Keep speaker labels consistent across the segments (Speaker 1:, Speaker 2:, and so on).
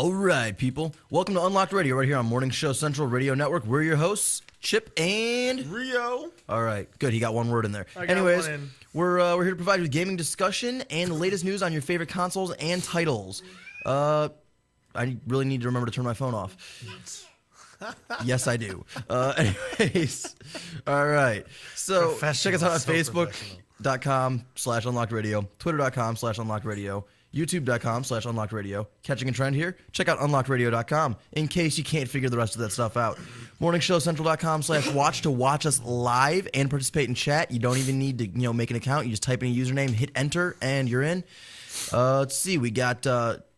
Speaker 1: All right, people. Welcome to Unlocked Radio right here on Morning Show Central Radio Network. We're your hosts, Chip and
Speaker 2: Rio.
Speaker 1: All right, good. He got one word in there.
Speaker 2: Anyways,
Speaker 1: we're here to provide you with gaming discussion and the latest news on your favorite consoles and titles. I really need to remember to turn my phone off. Yes, I do. Anyways, all right. So check us out on Facebook.com/UnlockedRadio, Twitter.com/UnlockedRadio, YouTube.com/UnlockedRadio. Catching a trend here? Check out UnlockedRadio.com in case you can't figure the rest of that stuff out. MorningshowCentral.com/watch to watch us live and participate in chat. You don't even need to make an account. You just type in a username, hit enter, and you're in. Let's see. We got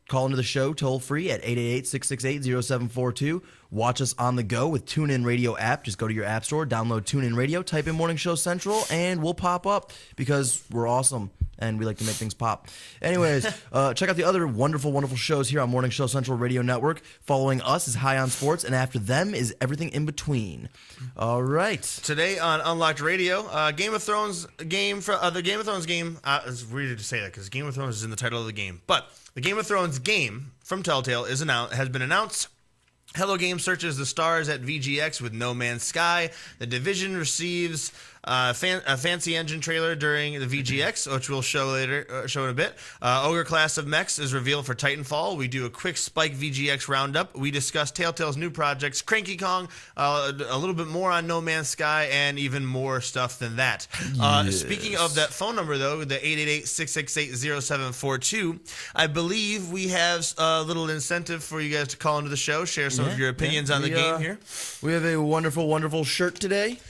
Speaker 1: call into the show toll free at 888-668-0742. Watch us on the go with TuneIn Radio app. Just go to your app store, download TuneIn Radio, type in Morning Show Central, and we'll pop up because we're awesome and we like to make things pop. Anyways, check out the other wonderful, wonderful shows here on Morning Show Central Radio Network. Following us is High on Sports, and after them is Everything in Between. All right.
Speaker 2: Today on Unlocked Radio, Game of Thrones game. The Game of Thrones game. It's weird to say that because Game of Thrones is in the title of the game, but the Game of Thrones game from Telltale has been announced. Hello Game searches the stars at VGX with No Man's Sky. The Division receives a fancy engine trailer during the VGX, which we'll show later, show in a bit. Ogre Class of Mechs is revealed for Titanfall. We do a quick Spike VGX roundup. We discuss Telltale's new projects, Cranky Kong, a little bit more on No Man's Sky, and even more stuff than that.
Speaker 1: Yes.
Speaker 2: Speaking of that phone number, though, the 888-668-0742, I believe we have a little incentive for you guys to call into the show, share some of your opinions on the game here.
Speaker 1: We have a wonderful, wonderful shirt today.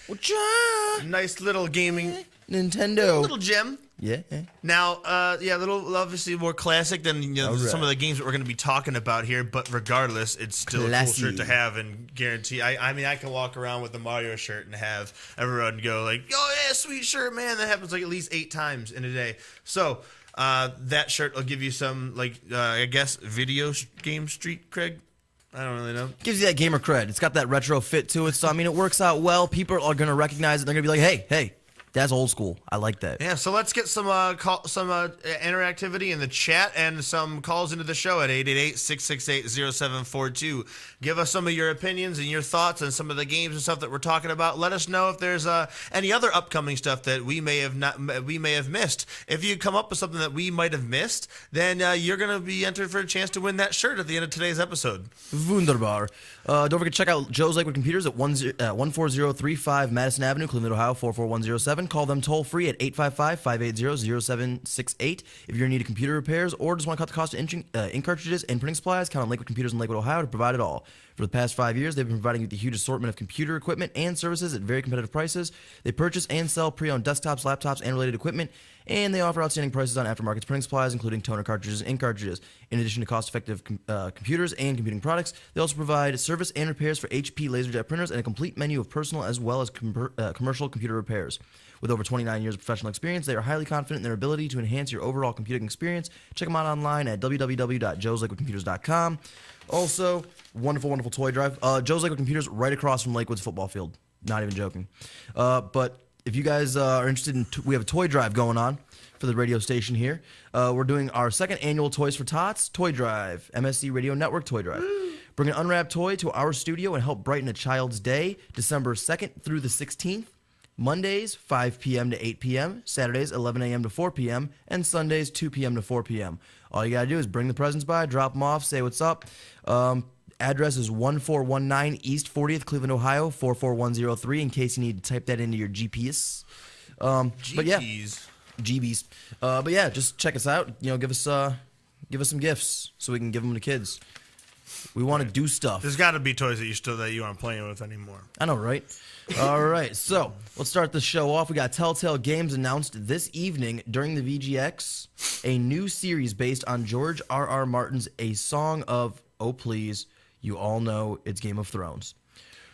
Speaker 2: Nice little gaming
Speaker 1: Nintendo.
Speaker 2: little gem.
Speaker 1: Yeah.
Speaker 2: Now, a little obviously more classic than some of the games that we're going to be talking about here, but regardless, it's still a cool shirt to have and guarantee. I mean, I can walk around with the Mario shirt and have everyone go like, "Oh yeah, sweet shirt, man!" That happens like at least 8 times in a day. So that shirt will give you some I guess video game street cred. I don't really know.
Speaker 1: Gives you that gamer cred. It's got that retro fit to it, so I mean, it works out well. People are going to recognize it. They're going to be like, hey, that's old school. I like that.
Speaker 2: Yeah, so let's get some interactivity in the chat and some calls into the show at 888-668-0742. Give us some of your opinions and your thoughts on some of the games and stuff that we're talking about. Let us know if there's any other upcoming stuff that we may have missed. If you come up with something that we might have missed, then you're going to be entered for a chance to win that shirt at the end of today's episode.
Speaker 1: Wunderbar. Don't forget to check out Joe's Lakewood Computers at 14035 Madison Avenue, Cleveland, Ohio 44107. Call them toll free at 855-580-0768. If you're in need of computer repairs or just want to cut the cost of ink cartridges and printing supplies, count on Lakewood Computers in Lakewood, Ohio to provide it all. For the past 5 years, they've been providing you with a huge assortment of computer equipment and services at very competitive prices. They purchase and sell pre-owned desktops, laptops, and related equipment, and they offer outstanding prices on aftermarket printing supplies, including toner cartridges and ink cartridges. In addition to cost-effective computers and computing products, they also provide service and repairs for HP LaserJet printers and a complete menu of personal as well as commercial computer repairs. With over 29 years of professional experience, they are highly confident in their ability to enhance your overall computing experience. Check them out online at www.joeslakewoodcomputers.com. Also, wonderful, wonderful toy drive. Joe's Lakewood Computers right across from Lakewood's football field. Not even joking. But if you guys are interested in, we have a toy drive going on for the radio station here. We're doing our second annual Toys for Tots Toy Drive, MSC Radio Network Toy Drive. Bring an unwrapped toy to our studio and help brighten a child's day, December 2nd through the 16th. Mondays, 5 p.m. to 8 p.m., Saturdays, 11 a.m. to 4 p.m., and Sundays, 2 p.m. to 4 p.m. All you got to do is bring the presents by, drop them off, say what's up. Address is 1419 East 40th, Cleveland, Ohio, 44103, in case you need to type that into your GPS. But yeah, GBs. But yeah, just check us out. Give us some gifts so we can give them to kids. We want to do stuff.
Speaker 2: There's got to be toys that you aren't playing with anymore.
Speaker 1: I know, right? All right, so let's start the show off. We got Telltale Games announced this evening during the VGX a new series based on George R.R. Martin's A Song of, oh please, you all know it's Game of Thrones.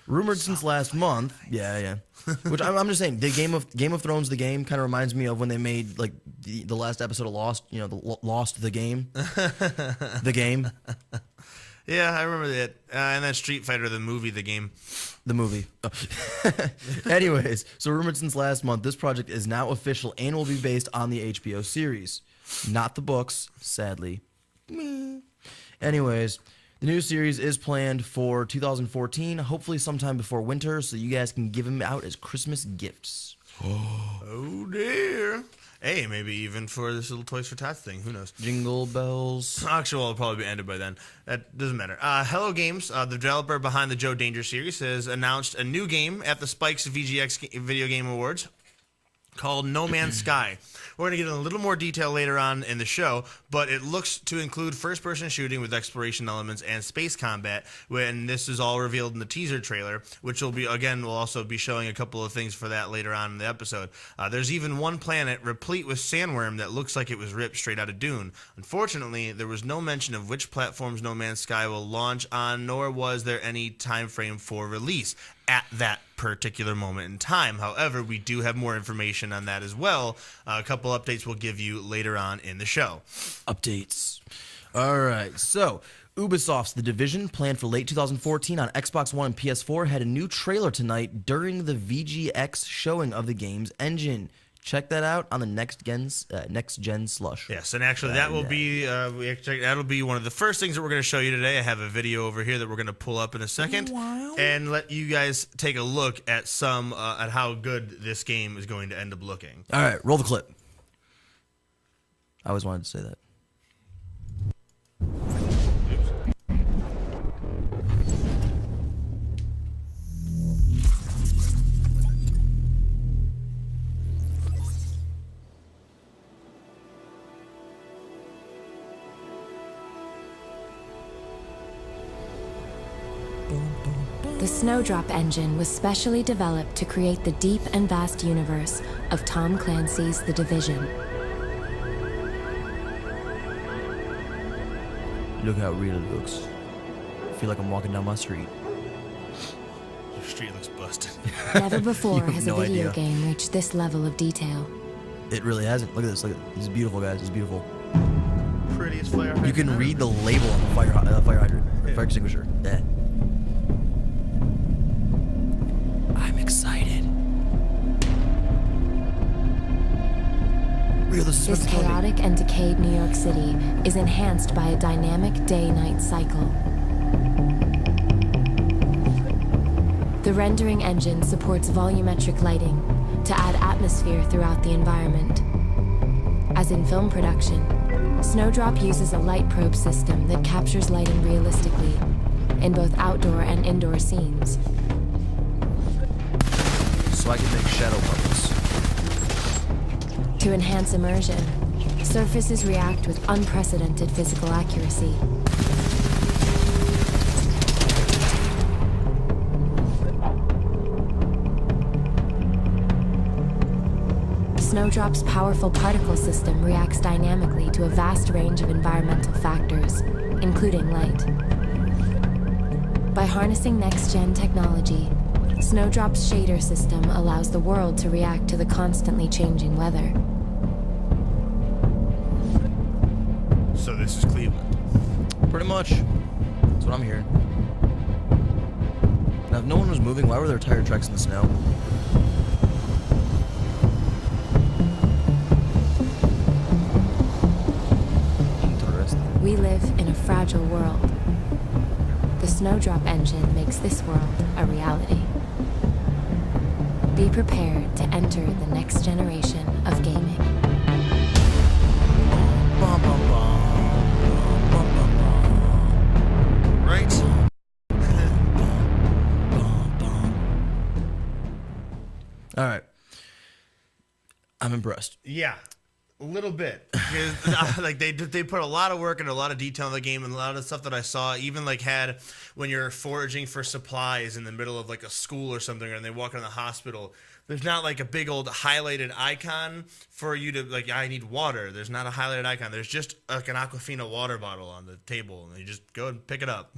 Speaker 1: Rumored since last month, yeah. Which I'm just saying, the Game of Thrones, the game kind of reminds me of when they made like the last episode of Lost, Lost the Game, the game.
Speaker 2: Yeah, I remember that. And then Street Fighter, the movie, the game.
Speaker 1: The movie. Oh. Anyways, so rumored since last month, this project is now official and will be based on the HBO series. Not the books, sadly. Anyways, The new series is planned for 2014, hopefully sometime before winter, so you guys can give them out as Christmas gifts.
Speaker 2: Oh, dear. Hey, maybe even for this little Toys for Tots thing. Who knows?
Speaker 1: Jingle bells.
Speaker 2: Actually, it'll probably be ended by then. That doesn't matter. Hello Games, the developer behind the Joe Danger series, has announced a new game at the Spikes VGX Video Game Awards called No Man's Sky. We're going to get in a little more detail later on in the show, but it looks to include first-person shooting with exploration elements and space combat, when this is all revealed in the teaser trailer, which will be, again, we'll also be showing a couple of things for that later on in the episode. There's even one planet replete with sandworm that looks like it was ripped straight out of Dune. Unfortunately, there was no mention of which platforms No Man's Sky will launch on, nor was there any time frame for release at that particular moment in time. However, we do have more information on that as well. A couple updates we'll give you later on in the show.
Speaker 1: Updates. All right, so Ubisoft's The Division, planned for late 2014 on Xbox One and PS4, had a new trailer tonight during the VGX showing of the game's engine. Check that out on the next gen slush.
Speaker 2: Yes, and actually that will be that'll be one of the first things that we're going to show you today. I have a video over here that we're going to pull up in a second and let you guys take a look at some at how good this game is going to end up looking.
Speaker 1: All right, roll the clip. I always wanted to say that.
Speaker 3: The Snowdrop engine was specially developed to create the deep and vast universe of Tom Clancy's The Division.
Speaker 1: Look how real it looks. I feel like I'm walking down my street.
Speaker 2: Your street looks busted.
Speaker 3: Never before has
Speaker 1: no
Speaker 3: a video
Speaker 1: idea.
Speaker 3: game reached this level of detail.
Speaker 1: It really hasn't. Look at this. Look at this. It's beautiful, guys. It's beautiful.
Speaker 2: Prettiest fire hydrant.
Speaker 1: You can read the label on the fire hydrant, or fire extinguisher. Yeah. I'm excited. Real, this is
Speaker 3: This
Speaker 1: supposed to be
Speaker 3: chaotic and decayed New York City is enhanced by a dynamic day-night cycle. The rendering engine supports volumetric lighting to add atmosphere throughout the environment. As in film production, Snowdrop uses a light probe system that captures lighting realistically in both outdoor and indoor scenes.
Speaker 1: So I can make shadow puppets.
Speaker 3: To enhance immersion, surfaces react with unprecedented physical accuracy. Snowdrop's powerful particle system reacts dynamically to a vast range of environmental factors, including light. By harnessing next-gen technology, Snowdrop's shader system allows the world to react to the constantly changing weather.
Speaker 2: So this is Cleveland.
Speaker 1: Pretty much. That's what I'm hearing. Now, if no one was moving, why were there tire tracks in the snow? Interesting.
Speaker 3: We live in a fragile world. The Snowdrop engine makes this world a reality. Be prepared to enter the next generation of gaming.
Speaker 1: Bum, bum, bum. Bum, bum, bum.
Speaker 2: Right?
Speaker 1: Bum, bum. All right. I'm impressed.
Speaker 2: Yeah. A little bit, because like they put a lot of work and a lot of detail in the game, and a lot of stuff that I saw even like had when you're foraging for supplies in the middle of like a school or something, and they walk in the hospital. There's not like a big old highlighted icon for you to like. I need water. There's not a highlighted icon. There's just like an Aquafina water bottle on the table, and you just go and pick it up.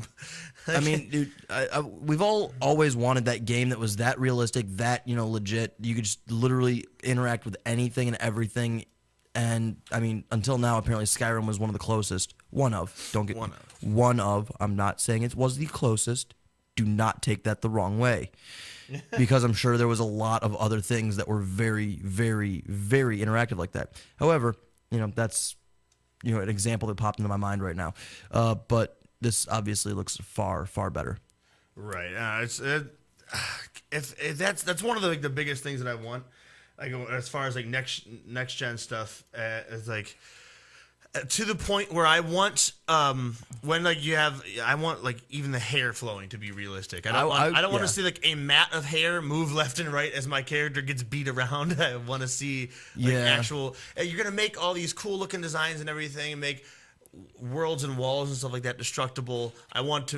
Speaker 1: I mean, dude, we've all always wanted that game that was that realistic, that legit. You could just literally interact with anything and everything. And I mean, until now, apparently Skyrim was one of the closest. One of. I'm not saying it was the closest. Do not take that the wrong way, because I'm sure there was a lot of other things that were very, very, very interactive like that. However, that's an example that popped into my mind right now. But this obviously looks far, far better.
Speaker 2: Right. If that's one of the biggest things that I want, like as far as like next gen stuff, is like to the point where I want when like I want like even the hair flowing to be realistic. I don't want to see like a mat of hair move left and right as my character gets beat around. I want to see like actual. You're gonna make all these cool looking designs and everything, and make worlds and walls and stuff like that destructible. I want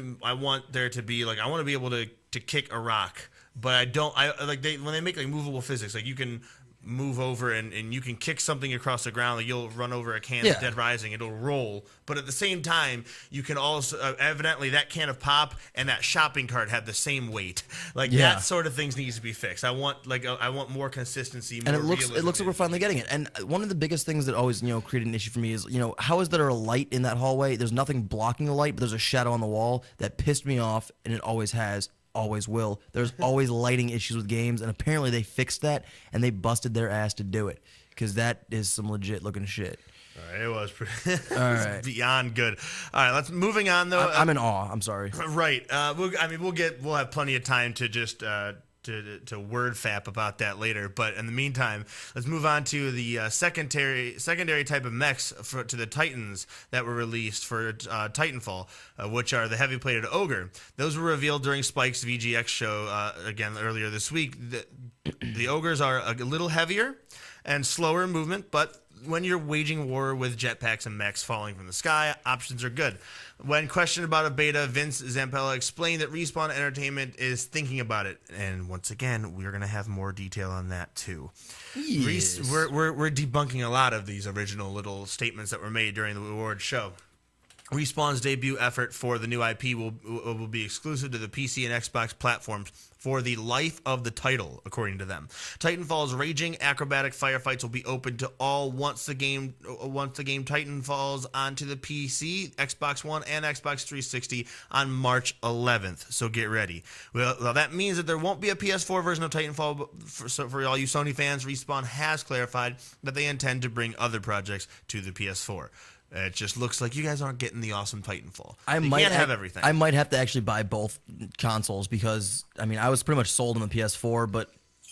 Speaker 2: there to be like I want to be able to kick a rock, but when they make like movable physics, like you can move over and you can kick something across the ground, like you'll run over a can of Dead Rising, it'll roll, but at the same time you can also evidently that can of pop and that shopping cart have the same weight, like that sort of things needs to be fixed. I want more consistency, more
Speaker 1: and it looks like we're finally getting it. And one of the biggest things that always created an issue for me is how is there a light in that hallway? There's nothing blocking the light, but there's a shadow on the wall that pissed me off, and it always has. Always will. There's always lighting issues with games, and apparently they fixed that, and they busted their ass to do it, because that is some legit looking shit.
Speaker 2: All right, it was pretty beyond good. All right, moving on though.
Speaker 1: I'm in awe. I'm sorry.
Speaker 2: Right. We'll have plenty of time to just to word fap about that later. But in the meantime, let's move on to the secondary type of mechs to the Titans that were released for Titanfall, which are the heavy-plated Ogre. Those were revealed during Spike's VGX show again earlier this week. The Ogres are a little heavier and slower in movement, but when you're waging war with jetpacks and mechs falling from the sky, options are good. When questioned about a beta, Vince Zampella explained that Respawn Entertainment is thinking about it. And once again, we're going to have more detail on that too.
Speaker 1: Yes.
Speaker 2: We're debunking a lot of these original little statements that were made during the awards show. Respawn's debut effort for the new IP will be exclusive to the PC and Xbox platforms for the life of the title, according to them. Titanfall's raging acrobatic firefights will be open to all once the game Titan falls onto the PC, Xbox One, and Xbox 360 on March 11th. So get ready. Well, that means that there won't be a PS4 version of Titanfall. But for all you Sony fans, Respawn has clarified that they intend to bring other projects to the PS4. It just looks like you guys aren't getting the awesome Titanfall. You can't have everything.
Speaker 1: I might have to actually buy both consoles because, I was pretty much sold on the PS4, but,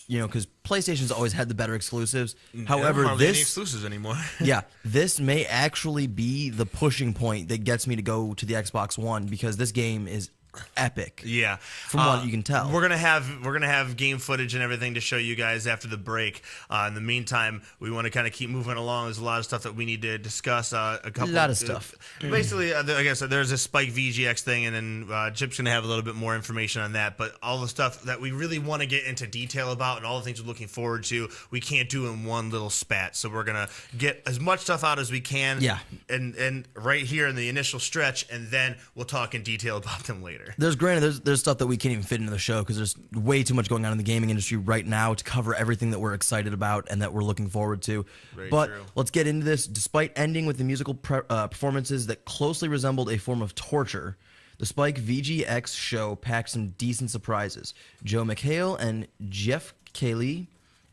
Speaker 1: because PlayStation's always had the better exclusives. However,
Speaker 2: any exclusives anymore.
Speaker 1: Yeah, this may actually be the pushing point that gets me to go to the Xbox One because this game is epic.
Speaker 2: Yeah,
Speaker 1: from what you can tell,
Speaker 2: we're gonna have game footage and everything to show you guys after the break. In the meantime, we want to kind of keep moving along. There's a lot of stuff that we need to discuss. A lot
Speaker 1: of stuff.
Speaker 2: Basically, I guess there's a Spike VGX thing, and then Chip's gonna have a little bit more information on that. But all the stuff that we really want to get into detail about, and all the things we're looking forward to, we can't do in one little spat. So we're gonna get as much stuff out as we can.
Speaker 1: Yeah.
Speaker 2: And right here in the initial stretch, and then we'll talk in detail about them later.
Speaker 1: There's stuff that we can't even fit into the show because there's way too much going on in the gaming industry right now to cover everything that we're excited about and that we're looking forward to. But let's get into this. Despite ending with the musical performances that closely resembled a form of torture, the Spike VGX show packed some decent surprises. Joe McHale and Jeff Cayley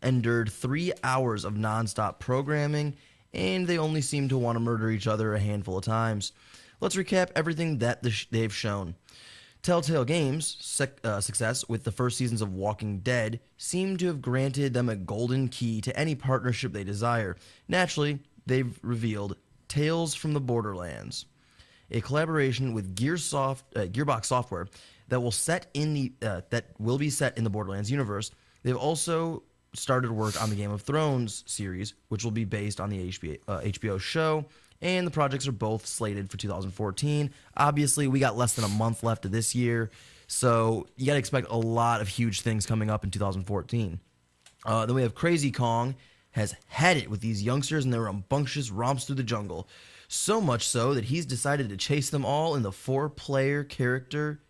Speaker 1: endured 3 hours of nonstop programming, and they only seemed to want to murder each other a handful of times. Let's recap everything that they've shown. Telltale Games' success with the first seasons of Walking Dead seemed to have granted them a golden key to any partnership they desire. Naturally, they've revealed Tales from the Borderlands, a collaboration with Gearbox Software that will be set in the Borderlands universe. They've also started work on the Game of Thrones series, which will be based on the HBO show. And the projects are both slated for 2014. Obviously, we got less than a month left of this year, so you got to expect a lot of huge things coming up in 2014. Then we have Crazy Kong has had it with these youngsters and their rambunctious romps through the jungle. So much so that he's decided to chase them all in the four-player character,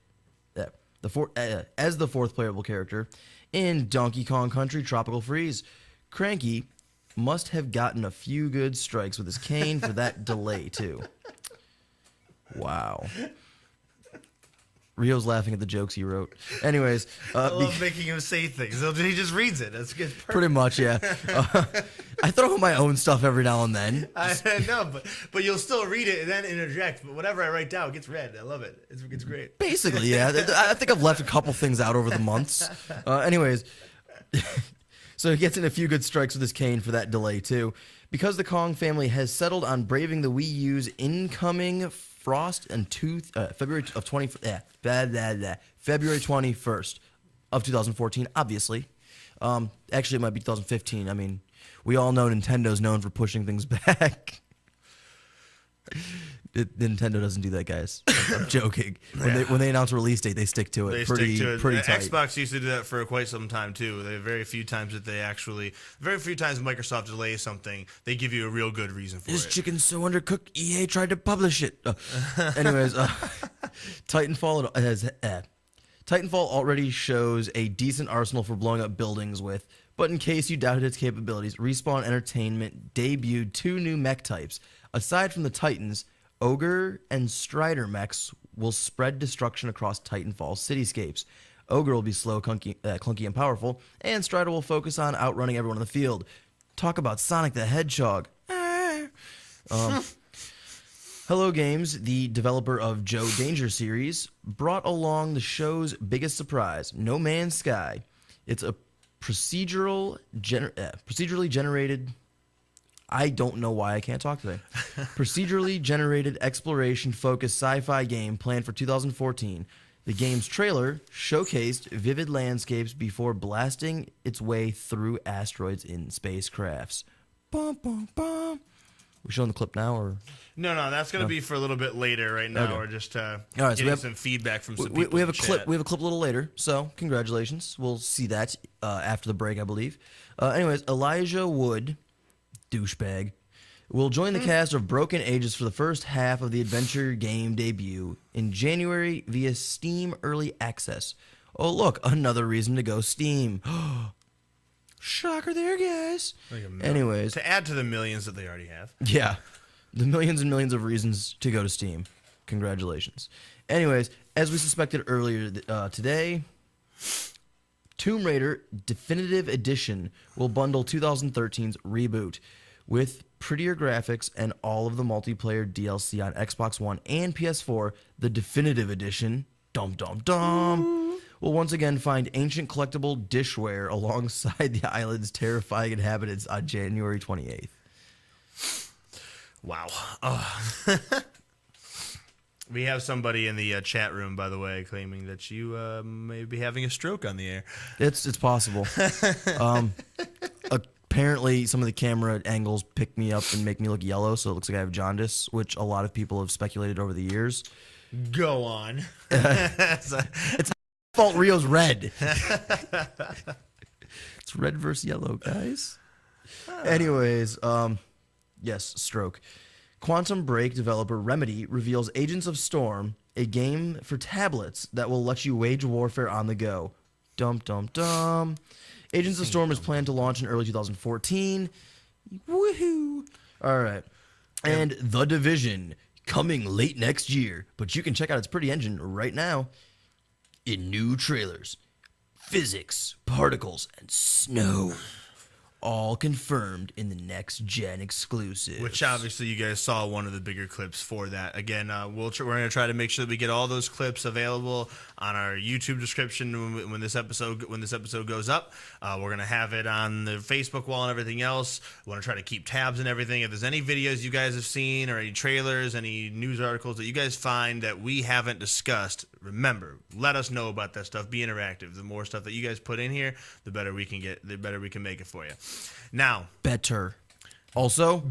Speaker 1: as the fourth playable character in Donkey Kong Country Tropical Freeze. Cranky must have gotten a few good strikes with his cane for that delay, too. Wow. Rio's laughing at the jokes he wrote. Anyways,
Speaker 2: I love making him say things. He just reads it. That's good.
Speaker 1: Pretty much, yeah. I throw in my own stuff every now and then.
Speaker 2: I know, but you'll still read it and then interject. But whatever I write down gets read. I love it. It's great.
Speaker 1: Basically, yeah. I think I've left a couple things out over the months. Anyways, so he gets in a few good strikes with his cane for that delay, too. Because the Kong family has settled on braving the Wii U's incoming frost and February 21st of 2014, obviously. Actually, it might be 2015. I mean, we all know Nintendo's known for pushing things back. Nintendo doesn't do that, guys. I'm joking. When they announce a release date, they stick to it. Pretty tight.
Speaker 2: Xbox used to do that for quite some time too. There are very few times Microsoft delays something, they give you a real good reason for
Speaker 1: this
Speaker 2: it.
Speaker 1: This chicken's so undercooked. EA tried to publish it. Anyways, Titanfall already shows a decent arsenal for blowing up buildings with. But in case you doubted its capabilities, Respawn Entertainment debuted 2 new mech types. Aside from the Titans, Ogre and Strider mechs will spread destruction across Titanfall's cityscapes. Ogre will be slow, clunky, and powerful, and Strider will focus on outrunning everyone in the field. Talk about Sonic the Hedgehog. Hello Games, the developer of Joe Danger series, brought along the show's biggest surprise, No Man's Sky. It's a procedurally generated... I don't know why I can't talk today. Procedurally generated exploration-focused sci-fi game planned for 2014. The game's trailer showcased vivid landscapes before blasting its way through asteroids in spacecrafts. Bum, bum, bum. We showing the clip now, or
Speaker 2: no? That's going to be for a little bit later. Right now,
Speaker 1: okay.
Speaker 2: We're just
Speaker 1: right,
Speaker 2: getting some feedback from some people.
Speaker 1: We have a clip. We have a clip a little later. So congratulations. We'll see that after the break, I believe. Anyways, Elijah Wood, douchebag, will join the cast of Broken Ages for the first half of the adventure game debut in January via Steam Early Access. Oh, look, another reason to go Steam. Shocker there, guys. Anyways.
Speaker 2: To add to the millions that they already have.
Speaker 1: Yeah. The millions and millions of reasons to go to Steam. Congratulations. Anyways, as we suspected earlier today, Tomb Raider Definitive Edition will bundle 2013's Reboot with prettier graphics and all of the multiplayer DLC on Xbox One and PS4. The Definitive Edition, will once again find ancient collectible dishware alongside the island's terrifying inhabitants on January 28th.
Speaker 2: Wow. We have somebody in the chat room, by the way, claiming that you may be having a stroke on the air.
Speaker 1: It's possible. Apparently, some of the camera angles pick me up and make me look yellow, so it looks like I have jaundice, which a lot of people have speculated over the years.
Speaker 2: Go on.
Speaker 1: It's fault Rio's red. It's red versus yellow, guys. Anyways, yes, stroke. Quantum Break developer Remedy reveals Agents of Storm, a game for tablets that will let you wage warfare on the go. Agents of Storm is planned to launch in early 2014. Woohoo! All right. And The Division, coming late next year, but you can check out its pretty engine right now. In new trailers, physics, particles, and snow. All confirmed in the next-gen exclusive.
Speaker 2: Which obviously you guys saw one of the bigger clips for that. Again, we're going to try to make sure that we get all those clips available on our YouTube description when this episode goes up. We're going to have it on the Facebook wall and everything else. We want to try to keep tabs and everything. If there's any videos you guys have seen or any trailers, any news articles that you guys find that we haven't discussed, remember, let us know about that stuff. Be interactive. The more stuff that you guys put in here, the better we can get, the better we can make it for you. Now,
Speaker 1: better. Also,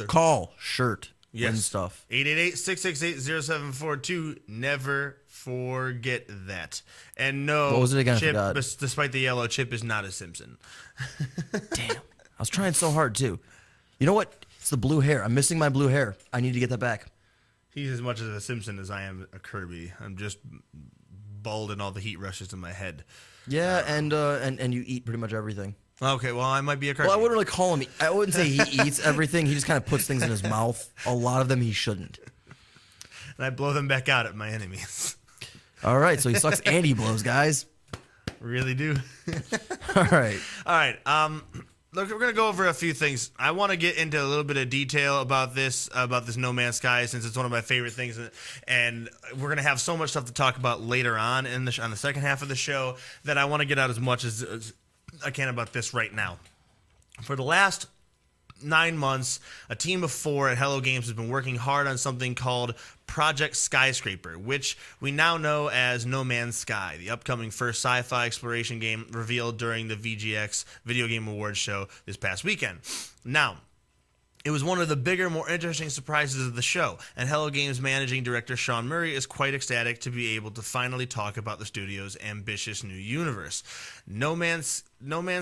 Speaker 1: call, shirt,
Speaker 2: yes.
Speaker 1: and stuff.
Speaker 2: 888-668-0742. Never forget that. And no,
Speaker 1: what was it again?
Speaker 2: Chip, despite the yellow, Chip is not a Simpson.
Speaker 1: Damn. I was trying so hard, too. You know what? It's the blue hair. I'm missing my blue hair. I need to get that back.
Speaker 2: He's as much of a Simpson as I am a Kirby. I'm just bald and all the heat rushes in my head.
Speaker 1: Yeah, and you eat pretty much everything.
Speaker 2: Okay, well, I might be a Kirby.
Speaker 1: Well, I wouldn't really call him. I wouldn't say he eats everything. He just kind of puts things in his mouth. A lot of them he shouldn't.
Speaker 2: And I blow them back out at my enemies.
Speaker 1: All right, so he sucks and he blows, guys.
Speaker 2: Really do.
Speaker 1: All right.
Speaker 2: All right. Look, we're gonna go over a few things. I want to get into a little bit of detail about this No Man's Sky, since it's one of my favorite things, and we're gonna have so much stuff to talk about later on on the second half of the show that I want to get out as much as I can about this right now. For the last 9 months, a team of 4 at Hello Games has been working hard on something called Project Skyscraper, which we now know as No Man's Sky, the upcoming first sci-fi exploration game revealed during the VGX Video Game Awards show this past weekend. Now, it was one of the bigger, more interesting surprises of the show, and Hello Games managing director Sean Murray is quite ecstatic to be able to finally talk about the studio's ambitious new universe. No Man's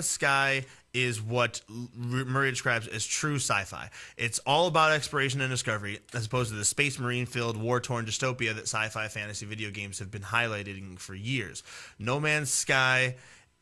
Speaker 2: Sky is what Murray describes as true sci-fi. It's all about exploration and discovery, as opposed to the space marine-filled, war-torn dystopia that sci-fi fantasy video games have been highlighting for years. No Man's Sky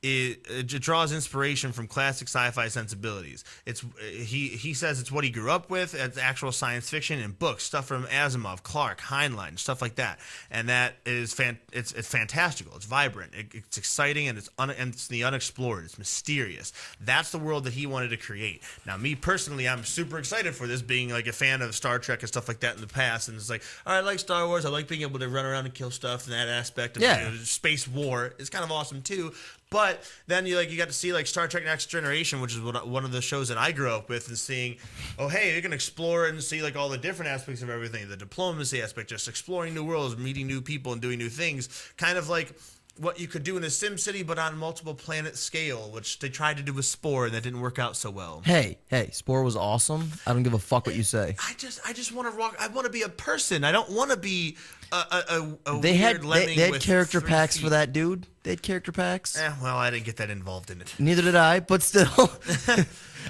Speaker 2: it draws inspiration from classic sci-fi sensibilities. He says it's what he grew up with. It's actual science fiction and books, stuff from Asimov, Clarke, Heinlein, stuff like that. And that is it's fantastical. It's vibrant. It's exciting, and it's the unexplored. It's mysterious. That's the world that he wanted to create. Now, me personally, I'm super excited for this, being like a fan of Star Trek and stuff like that in the past. And it's like, all right, I like Star Wars. I like being able to run around and kill stuff, and that aspect of space war is kind of awesome too. But then you got to see like Star Trek Next Generation, which is one of the shows that I grew up with, and seeing, oh hey, you can explore and see like all the different aspects of everything, the diplomacy aspect, just exploring new worlds, meeting new people, and doing new things, kind of like what you could do in a Sim City, but on multiple planet scale, which they tried to do with Spore, and that didn't work out so well.
Speaker 1: Hey, Spore was awesome. I don't give a fuck what you say.
Speaker 2: I just want to rock. I want to be a person. I don't want to be a
Speaker 1: they
Speaker 2: weird
Speaker 1: had
Speaker 2: lemming
Speaker 1: they had
Speaker 2: with
Speaker 1: character
Speaker 2: 3
Speaker 1: packs
Speaker 2: feet.
Speaker 1: for that dude. They had character packs.
Speaker 2: Well, I didn't get that involved in it.
Speaker 1: Neither did I, but still.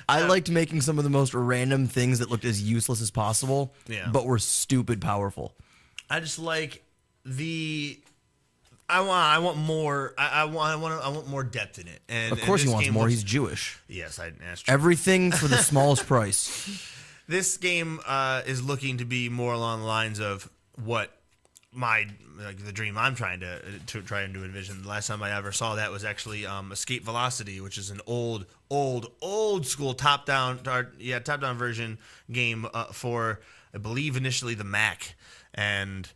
Speaker 1: I liked making some of the most random things that looked as useless as possible, but were stupid powerful.
Speaker 2: I just like I want more. I want more depth in it. And
Speaker 1: Of course he wants more.
Speaker 2: Looks,
Speaker 1: He's Jewish.
Speaker 2: Yes, that's true.
Speaker 1: Everything for the smallest price.
Speaker 2: This game is looking to be more along the lines of what the dream I'm trying to envision. The last time I ever saw that was actually Escape Velocity, which is an old school top-down version game for, I believe, initially the Mac, and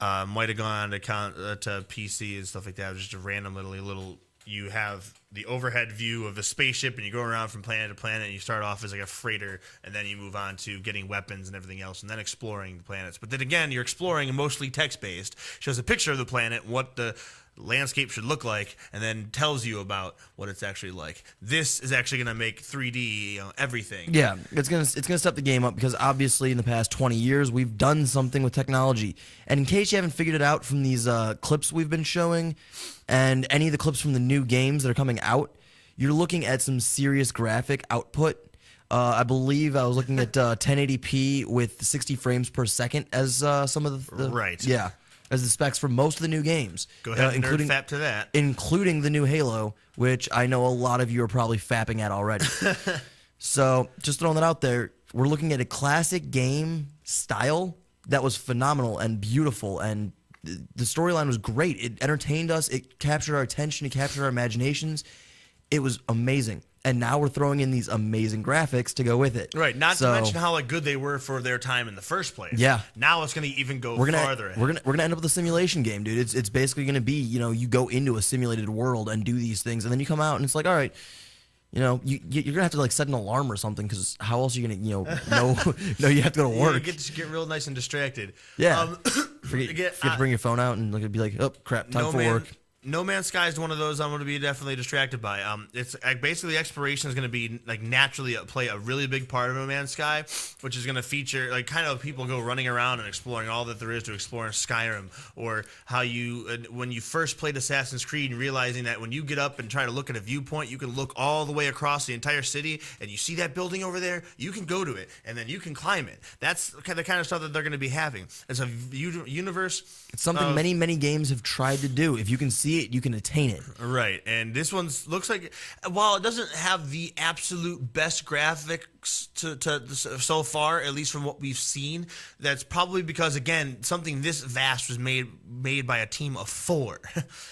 Speaker 2: might have gone to PC and stuff like that. It was just a random little. You have the overhead view of the spaceship, and you go around from planet to planet, and you start off as like a freighter, and then you move on to getting weapons and everything else, and then exploring the planets. But then again, you're exploring mostly text-based. Shows a picture of the planet, what the landscape should look like, and then tells you about what it's actually like. This is actually going to make 3D everything.
Speaker 1: Yeah, it's gonna step the game up, because obviously in the past 20 years we've done something with technology. And in case you haven't figured it out from these clips we've been showing, and any of the clips from the new games that are coming out, you're looking at some serious graphic output. I believe I was looking at 1080p with 60 frames per second as some of the
Speaker 2: right.
Speaker 1: Yeah. As the specs for most of the new games.
Speaker 2: Go ahead and
Speaker 1: including
Speaker 2: nerd fap to that.
Speaker 1: Including the new Halo, which I know a lot of you are probably fapping at already. So, just throwing that out there, we're looking at a classic game style that was phenomenal and beautiful, and the storyline was great. It entertained us, it captured our attention, it captured our imaginations. It was amazing. And now we're throwing in these amazing graphics to go with it.
Speaker 2: Right, not to mention how good they were for their time in the first place.
Speaker 1: Yeah.
Speaker 2: Now it's going to even go farther ahead.
Speaker 1: We're gonna end up with a simulation game, dude. It's basically going to be, you go into a simulated world and do these things, and then you come out and it's like, all right, you're going to have to like set an alarm or something, because how else are you going to, know you have to go to work.
Speaker 2: You get real nice and distracted.
Speaker 1: Yeah. Forget to bring your phone out and it'd be like, oh, crap, time for work.
Speaker 2: No Man's Sky is one of those I'm going to be definitely distracted by. It's basically exploration is going to be like naturally play a really big part of No Man's Sky, which is going to feature like kind of people go running around and exploring all that there is to explore in Skyrim, or how you when you first played Assassin's Creed and realizing that when you get up and try to look at a viewpoint, you can look all the way across the entire city, and you see that building over there, you can go to it, and then you can climb it. That's the kind of stuff that they're going to be having. It's a universe.
Speaker 1: It's something many games have tried to do. If you can see it, you can attain it.
Speaker 2: Right, and this one looks like, while it doesn't have the absolute best graphics so far, at least from what we've seen. That's probably because, again, something this vast was made by a team of 4.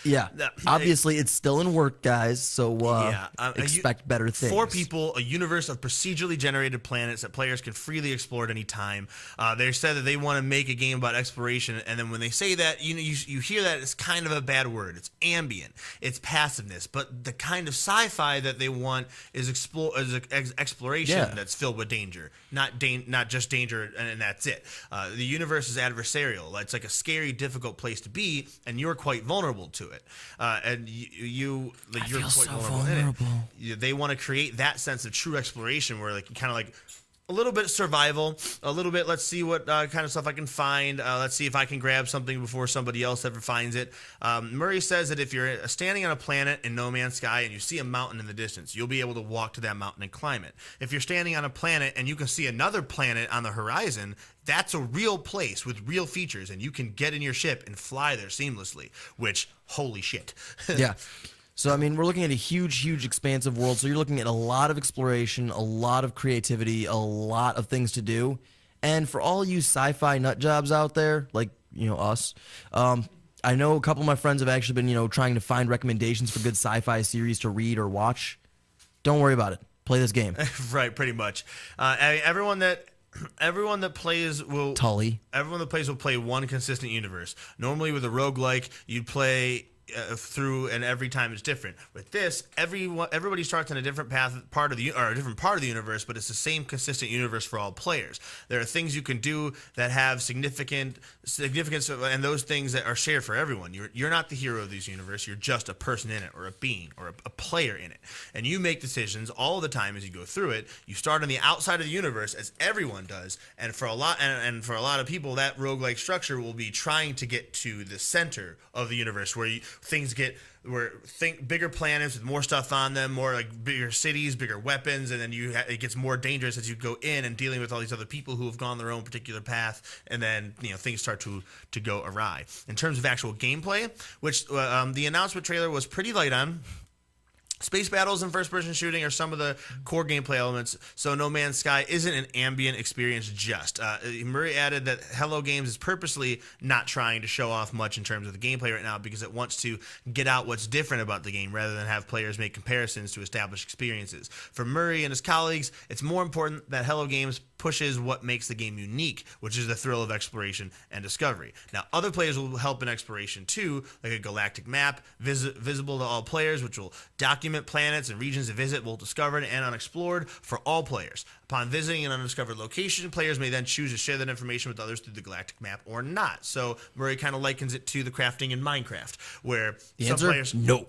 Speaker 1: Yeah, obviously it's still in work, guys. So expect better things.
Speaker 2: 4 people, a universe of procedurally generated planets that players can freely explore at any time. They said that they want to make a game about exploration, and then when they say that, you hear that it's kind of a bad word. It's ambient, it's passiveness, but the kind of sci-fi that they want is exploration that's filled with danger, not just danger, and that's it. The universe is adversarial. It's like a scary, difficult place to be, and you're quite vulnerable to it. And you're quite vulnerable in it. They want to create that sense of true exploration, where like kind of like a little bit survival, a little bit let's see what kind of stuff I can find. Let's see if I can grab something before somebody else ever finds it. Murray says that if you're standing on a planet in No Man's Sky and you see a mountain in the distance, you'll be able to walk to that mountain and climb it. If you're standing on a planet and you can see another planet on the horizon, that's a real place with real features, and you can get in your ship and fly there seamlessly, which, holy shit.
Speaker 1: Yeah. So, I mean, we're looking at a huge, expansive world. So you're looking at a lot of exploration, a lot of creativity, a lot of things to do. And for all you sci-fi nut jobs out there, like, us, I know a couple of my friends have actually been, trying to find recommendations for good sci-fi series to read or watch. Don't worry about it. Play this game.
Speaker 2: Right, pretty much. Everyone that plays will play one consistent universe. Normally with a roguelike, you'd play through, and every time it's different. With this, everybody starts on a different part of the universe, but it's the same consistent universe for all players. There are things you can do that have significance, and those things that are shared for everyone. You're not the hero of this universe. You're just a person in it, or a being, or a player in it, and you make decisions all the time as you go through it. You start on the outside of the universe, as everyone does, and for a lot of people, that roguelike structure will be trying to get to the center of the universe, where bigger planets with more stuff on them, more like bigger cities, bigger weapons, and then it gets more dangerous as you go in and dealing with all these other people who have gone their own particular path, and then things start to go awry. In terms of actual gameplay, which the announcement trailer was pretty light on. Space battles and first-person shooting are some of the core gameplay elements, so No Man's Sky isn't an ambient experience just. Murray added that Hello Games is purposely not trying to show off much in terms of the gameplay right now because it wants to get out what's different about the game rather than have players make comparisons to establish experiences. For Murray and his colleagues, it's more important that Hello Games pushes what makes the game unique, which is the thrill of exploration and discovery. Now, other players will help in exploration too, like a galactic map visible to all players, which will document planets and regions to visit, both discovered and unexplored, for all players. Upon visiting an undiscovered location, players may then choose to share that information with others through the galactic map or not. So Murray kind of likens it to the crafting in Minecraft, where some players...
Speaker 1: No.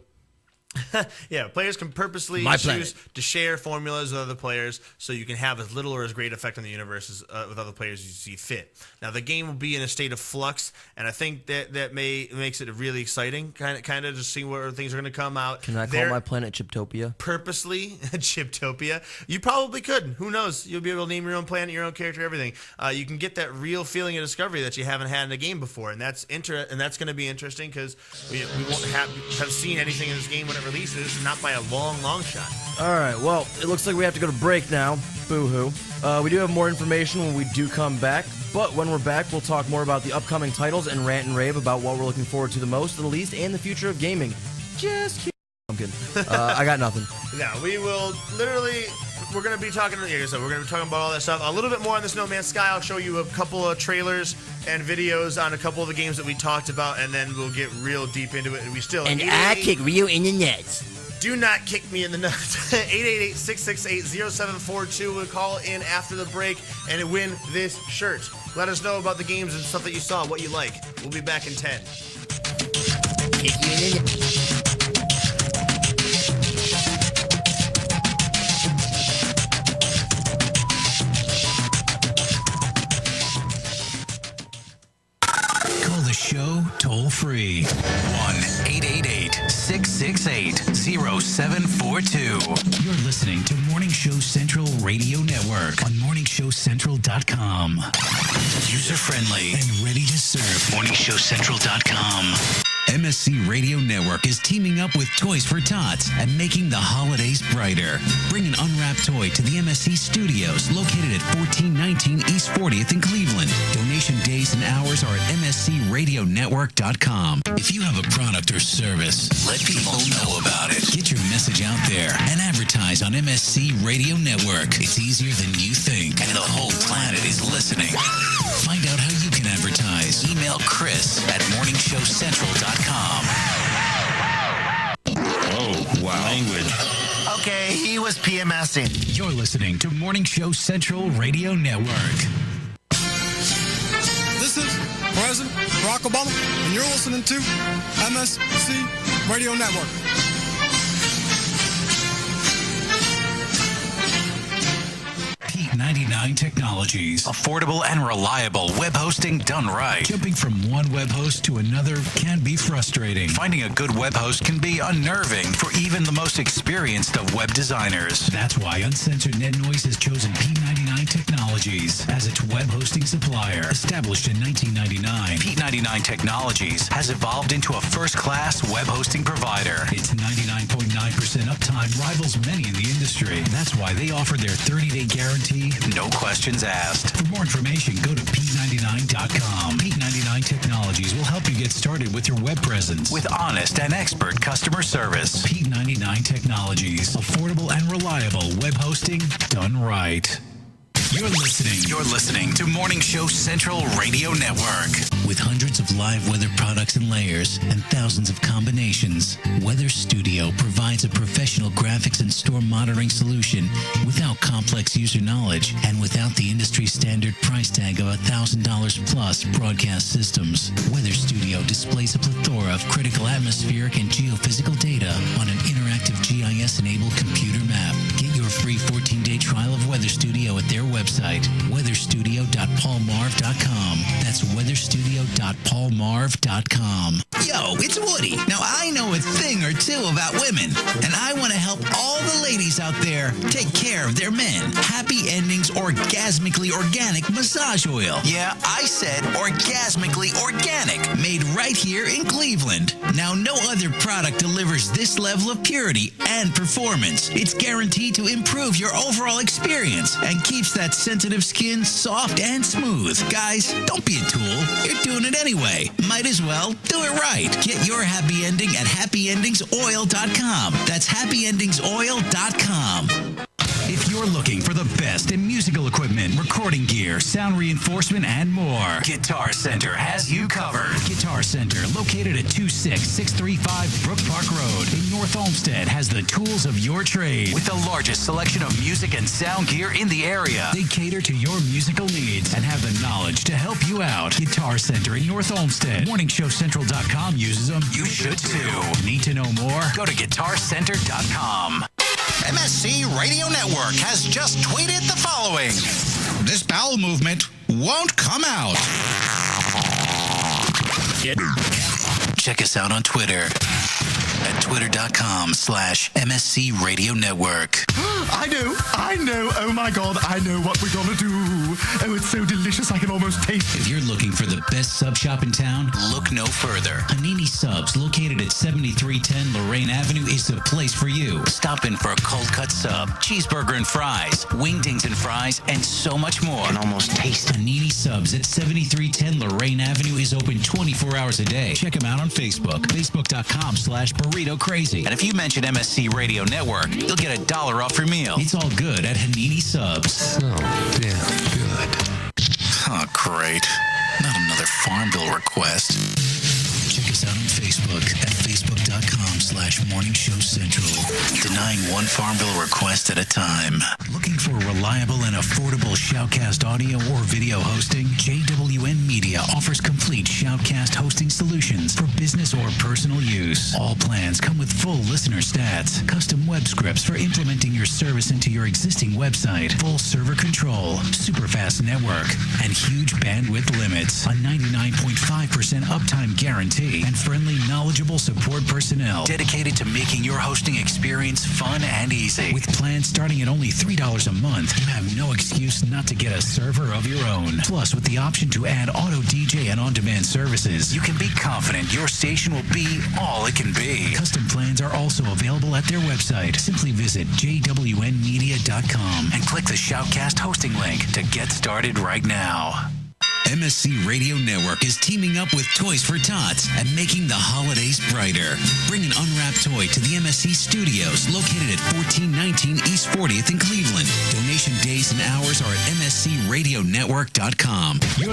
Speaker 2: Yeah, players can purposely choose to share formulas with other players so you can have as little or as great effect on the universe as, with other players as you see fit. Now, the game will be in a state of flux, and I think that makes it really exciting, kind of just seeing where things are going to come out.
Speaker 1: Can I call my planet Chiptopia?
Speaker 2: Purposely, Chiptopia. You probably could. Who knows? You'll be able to name your own planet, your own character, everything. You can get that real feeling of discovery that you haven't had in a game before, and that's going to be interesting because we won't have seen anything in this game when it releases, not by a long shot.
Speaker 1: All right, well, it looks like we have to go to break now. Boo-hoo. We do have more information when we do come back, but when we're back, we'll talk more about the upcoming titles and rant and rave about what we're looking forward to the most, the least, and the future of gaming. Just kidding. I'm kidding. I got nothing.
Speaker 2: No, we will literally... We're going to be talking, like I said, we're going to be talking about all that stuff. A little bit more on this No Man's Sky. I'll show you a couple of trailers and videos on a couple of the games that we talked about, and then we'll get real deep into it. And we still...
Speaker 4: And I kick Rio in the nuts.
Speaker 2: Do not kick me in the nuts. 888-668-0742. We'll call in after the break and win this shirt. Let us know about the games and stuff that you saw, what you like. We'll be back in 10.
Speaker 4: Kick you in the nuts.
Speaker 5: Show toll free 1-888-668-0742. You're listening to Morning Show Central Radio Network on morningshowcentral.com. User friendly and ready to serve. morningshowcentral.com. MSC Radio Network is teaming up with Toys for Tots and making the holidays brighter. Bring an unwrapped toy to the MSC studios located at 1419 East 40th in Cleveland. Donation days and hours are at mscradionetwork.com. If you have a product or service, let people know about it. Get your message out there and advertise on MSC Radio Network. It's easier than you think, and the whole planet is listening. Find out how you can advertise. Email Chris at morningshowcentral.com.
Speaker 6: Oh, wow. Language.
Speaker 7: Okay, he was PMSing.
Speaker 5: You're listening to Morning Show Central Radio Network.
Speaker 8: This is President Barack Obama, and you're listening to MSC Radio Network.
Speaker 5: Pete 99 Technologies. Affordable and reliable web hosting done right. Jumping from one web host to another can be frustrating. Finding a good web host can be unnerving for even the most experienced of web designers. That's why Uncensored Net Noise has chosen Pete 99 Technologies as its web hosting supplier. Established in 1999, Pete 99 Technologies has evolved into a first-class web hosting provider. Its 99.9% uptime rivals many in the industry. That's why they offer their 30-day guarantee, no questions asked. For more information, go to Pete99.com. Pete99 Technologies will help you get started with your web presence with honest and expert customer service. Pete99 Technologies. Affordable and reliable web hosting done right. You're listening to Morning Show Central Radio Network. With hundreds of live weather products and layers and thousands of combinations, Weather Studio provides a professional graphics and storm monitoring solution without complex user knowledge and without the industry standard price tag of $1,000 plus broadcast systems. Weather Studio displays a plethora of critical atmospheric and geophysical data on an interactive GIS-enabled computer map. Get your free 14-day trial of Weather Studio at their website, weatherstudio.paulmarv.com. That's weatherstudio.paulmarv.com.
Speaker 4: Yo, it's Woody. Now, I know a thing or two about women, and I want to help all the ladies out there take care of their men. Happy Endings Orgasmically Organic Massage Oil. Yeah, I said orgasmically organic, made right here in Cleveland. Now, no other product delivers this level of purity and performance. It's guaranteed to improve your overall experience and keeps that sensitive skin soft and smooth. Guys, don't be a tool. You're doing it anyway. Might as well do it right. Get your happy ending at happyendingsoil.com. That's happyendingsoil.com.
Speaker 5: If you're looking for the best in musical equipment, recording gear, sound reinforcement, and more, Guitar Center has you covered. Guitar Center, located at 26635 Brook Park Road in North Olmsted, has the tools of your trade. With the largest selection of music and sound gear in the area, they cater to your musical needs and have the knowledge to help you out. Guitar Center in North Olmsted. MorningshowCentral.com uses them. You should too. Need to know more? Go to GuitarCenter.com.
Speaker 9: MSC Radio Network has just tweeted the following. This bowel movement won't come out.
Speaker 5: Check us out on Twitter at twitter.com/MSC Radio Network.
Speaker 8: I know. Oh my God, I know what we're gonna do. Oh, it's so delicious, I can almost taste it.
Speaker 5: If you're looking for the best sub shop in town, look no further. Hanini Subs, located at 7310 Lorraine Avenue, is the place for you. Stop in for a cold cut sub, cheeseburger and fries, wingdings and fries, and so much more.
Speaker 7: Can almost taste it.
Speaker 5: Hanini Subs at 7310 Lorraine Avenue is open 24 hours a day. Check them out on Facebook, facebook.com/Burrito Crazy. And if you mention MSC Radio Network, you'll get $1 off your meal. It's all good at Hanini Subs.
Speaker 6: So damn good.
Speaker 5: Oh, great. Not another farm bill request. Check us out on Facebook at facebook.com/Morning Show Central. Denying one farm bill request at a time. Looking for reliable and affordable Shoutcast audio or video hosting? JWN Media offers complete Shoutcast hosting solutions for business or personal use. All plans come with full listener stats, custom web scripts for implementing your service into your existing website, full server control, super fast network, and huge bandwidth limits. A 99.5% uptime guarantee and friendly, knowledgeable support personnel dedicated to making your hosting experience fun and easy. With plans starting at only $3 a month, you have no excuse not to get a server of your own. Plus, with the option to add auto DJ and on-demand services, you can be confident your station will be all it can be. Custom plans are also available at their website. Simply visit jwnmedia.com and click the Shoutcast hosting link to get started right now.
Speaker 4: MSC Radio Network is teaming up with Toys for Tots and making the holidays brighter. Bring an unwrapped toy to the MSC studios located at 1419 East 40th in Cleveland. Donation days and hours are at mscradionetwork.com.
Speaker 5: You're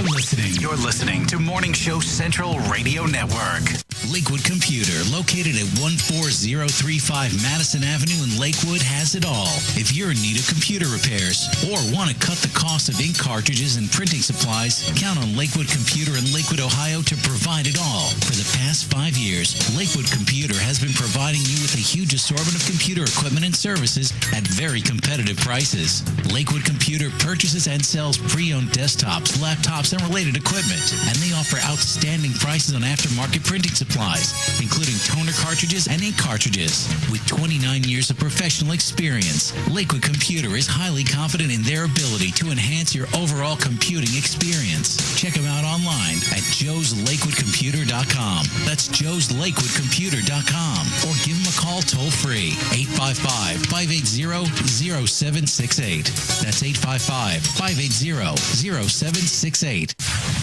Speaker 5: listening to Morning Show Central Radio Network.
Speaker 4: Lakewood Computer, located at 14035 Madison Avenue in Lakewood, has it all. If you're in need of computer repairs or want to cut the cost of ink cartridges and printing supplies, count on Lakewood Computer in Lakewood, Ohio to provide it all. For the past 5 years, Lakewood Computer has been providing you with a huge assortment of computer equipment and services at very competitive prices. Lakewood Computer purchases and sells pre-owned desktops, laptops, and related equipment, and they offer outstanding prices on aftermarket printing supplies, including toner cartridges and ink cartridges. With 29 years of professional experience, Lakewood Computer is highly confident in their ability to enhance your overall computing experience. Check them out online at joeslakewoodcomputer.com. That's joeslakewoodcomputer.com. Or give them a call toll-free, 855-580-0768. That's 855-580-0768.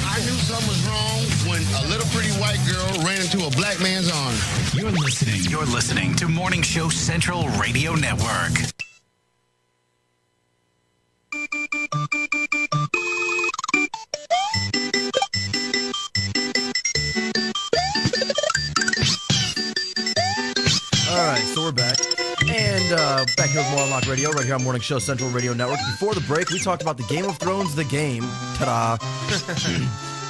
Speaker 6: I knew something was wrong when a little pretty white girl ran into a black man's arms.
Speaker 5: You're listening to Morning Show Central Radio Network.
Speaker 1: All right, so we're back. And back here with more Unlocked Radio, right here on Morning Show Central Radio Network. Before the break, we talked about the Game of Thrones, the game. Ta-da.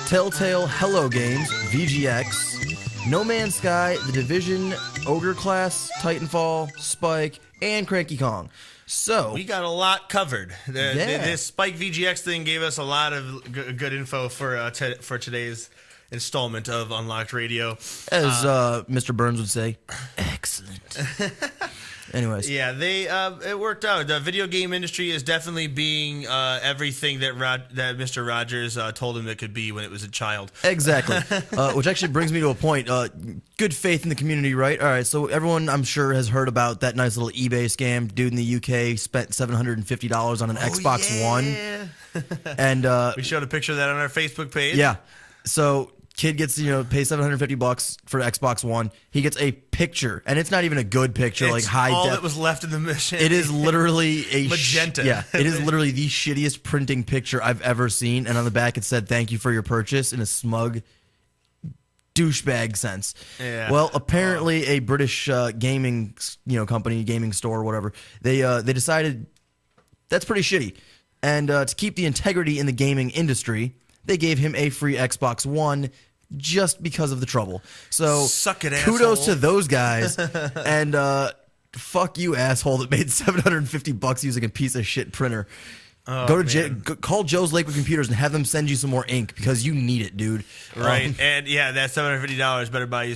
Speaker 1: Telltale Hello Games, VGX, No Man's Sky, The Division, Ogre Class, Titanfall, Spike, and Cranky Kong. So
Speaker 2: we got a lot covered.
Speaker 1: Yeah.
Speaker 2: This Spike VGX thing gave us a lot of good info for today's installment of Unlocked Radio.
Speaker 1: As Mr. Burns would say, excellent. Anyways.
Speaker 2: Yeah, it worked out. The video game industry is definitely being everything that Mr. Rogers told him it could be when it was a child.
Speaker 1: Exactly. Which actually brings me to a point. Good faith in the community, right? All right, so everyone, I'm sure, has heard about that nice little eBay scam. Dude in the UK spent $750 on an Xbox One. And
Speaker 2: we showed a picture of that on our Facebook page.
Speaker 1: Yeah. So kid gets, pay $750 for Xbox One. He gets a picture, and it's not even a good picture,
Speaker 2: It's
Speaker 1: like high
Speaker 2: all
Speaker 1: def.
Speaker 2: that was left in the mission.
Speaker 1: It is literally a
Speaker 2: magenta.
Speaker 1: Yeah, it is literally the shittiest printing picture I've ever seen. And on the back, it said, "Thank you for your purchase," in a smug douchebag sense.
Speaker 2: Yeah.
Speaker 1: Well, apparently, a British gaming, company, gaming store, whatever, they decided that's pretty shitty, and to keep the integrity in the gaming industry, they gave him a free Xbox One. Just because of the trouble. So
Speaker 2: suck it,
Speaker 1: kudos
Speaker 2: asshole.
Speaker 1: to those guys. And fuck you, asshole, that made $750 using a piece of shit printer.
Speaker 2: Oh,
Speaker 1: Call Joe's Lakewood Computers and have them send you some more ink because you need it, dude.
Speaker 2: Right, and yeah, that $750 better buy you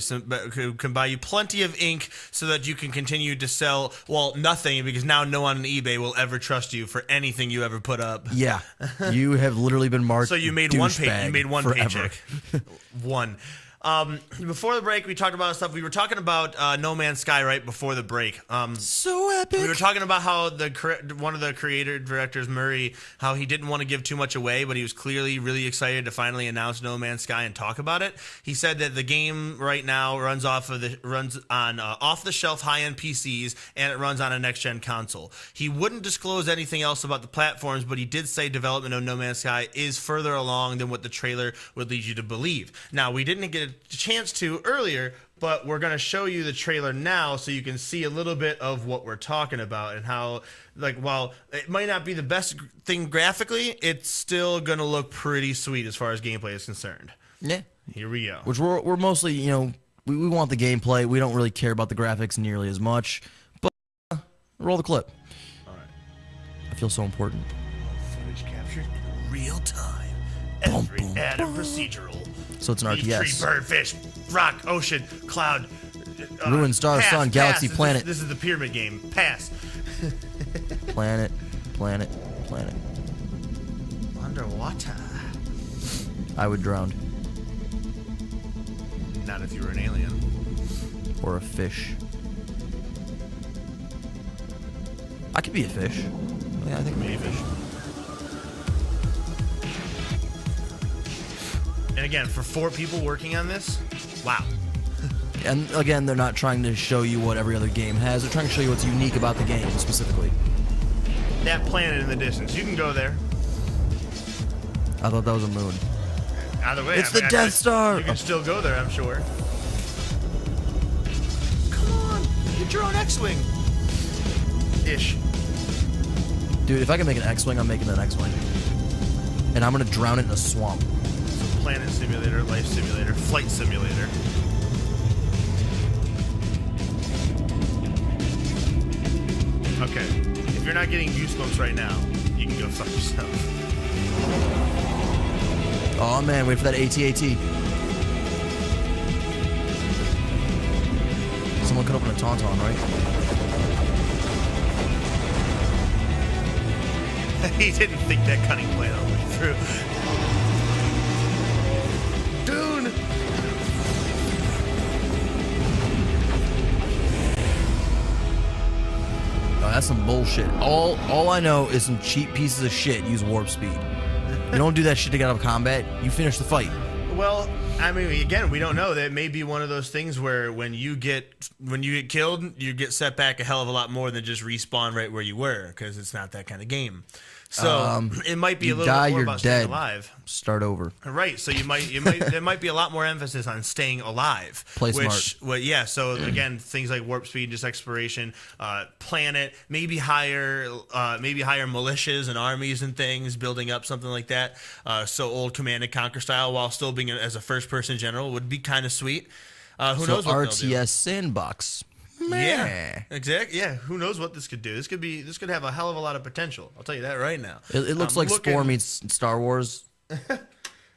Speaker 2: can buy you plenty of ink so that you can continue to sell nothing, because now no one on eBay will ever trust you for anything you ever put up.
Speaker 1: Yeah, you have literally been marked.
Speaker 2: So you made one
Speaker 1: forever.
Speaker 2: paycheck. One. Before the break, we talked about stuff. We were talking about No Man's Sky right before the break.
Speaker 1: So epic.
Speaker 2: We were talking about how one of the creator directors, Murray, how he didn't want to give too much away, but he was clearly really excited to finally announce No Man's Sky and talk about it. He said that the game right now runs on off-the-shelf high-end PCs, and it runs on a next-gen console. He wouldn't disclose anything else about the platforms, but he did say development of No Man's Sky is further along than what the trailer would lead you to believe. Now, we didn't get a chance to earlier, but we're going to show you the trailer now so you can see a little bit of what we're talking about and how, while it might not be the best thing graphically, it's still going to look pretty sweet as far as gameplay is concerned.
Speaker 1: Yeah.
Speaker 2: Here we go.
Speaker 1: Which we're mostly, we want the gameplay. We don't really care about the graphics nearly as much. But roll the clip.
Speaker 2: All right.
Speaker 1: I feel so important.
Speaker 2: Footage captured in real time.
Speaker 1: Boom,
Speaker 2: Every
Speaker 1: boom,
Speaker 2: added procedural.
Speaker 1: So it's an
Speaker 2: Leaf,
Speaker 1: RTS.
Speaker 2: tree, bird, fish, rock, ocean, cloud,
Speaker 1: Ruin Star,
Speaker 2: Pass,
Speaker 1: Sun,
Speaker 2: pass.
Speaker 1: Galaxy, Planet.
Speaker 2: This is the pyramid game. Pass.
Speaker 1: Planet.
Speaker 2: Underwater.
Speaker 1: I would drown.
Speaker 2: Not if you were an alien.
Speaker 1: Or a fish. I could be a fish. Yeah, I think
Speaker 2: Maybe fish. And again, for 4 people working on this, wow.
Speaker 1: And again, they're not trying to show you what every other game has. They're trying to show you what's unique about the game specifically.
Speaker 2: That planet in the distance, you can go there.
Speaker 1: I thought that was a moon.
Speaker 2: Either way,
Speaker 1: It's the Death Star!
Speaker 2: You can still go there, I'm sure. Come on, get your own X-Wing. Ish.
Speaker 1: Dude, if I can make an X-Wing, I'm making an X-Wing. And I'm gonna drown it in a swamp.
Speaker 2: So planet simulator, life simulator, flight simulator. Okay, if you're not getting goosebumps right now, you can go fuck yourself.
Speaker 1: Oh man, wait for that AT-AT. Someone could open a Tauntaun, right?
Speaker 2: He didn't think that cunning plan all the way through. Dune!
Speaker 1: Oh, that's some bullshit. All I know is some cheap pieces of shit use warp speed. You don't do that shit to get out of combat. You finish the fight.
Speaker 2: Well, I mean, again, we don't know. That may be one of those things where when you get killed, you get set back a hell of a lot more than just respawn right where you were, because it's not that kind of game. So it might be a little bit more about staying alive.
Speaker 1: Start over.
Speaker 2: Right. So there might be a lot more emphasis on staying alive.
Speaker 1: Play smart.
Speaker 2: Well, yeah. So again, things like warp speed, just exploration, planet, maybe hire militias and armies and things, building up something like that. So old Command and Conquer style, while still being as a first-person general, would be kind of sweet. Who knows what
Speaker 1: RTS
Speaker 2: they'll do.
Speaker 1: Sandbox.
Speaker 2: Yeah, exactly. Yeah, who knows what this could do? This could have a hell of a lot of potential. I'll tell you that right now.
Speaker 1: It looks like Spore meets Star Wars.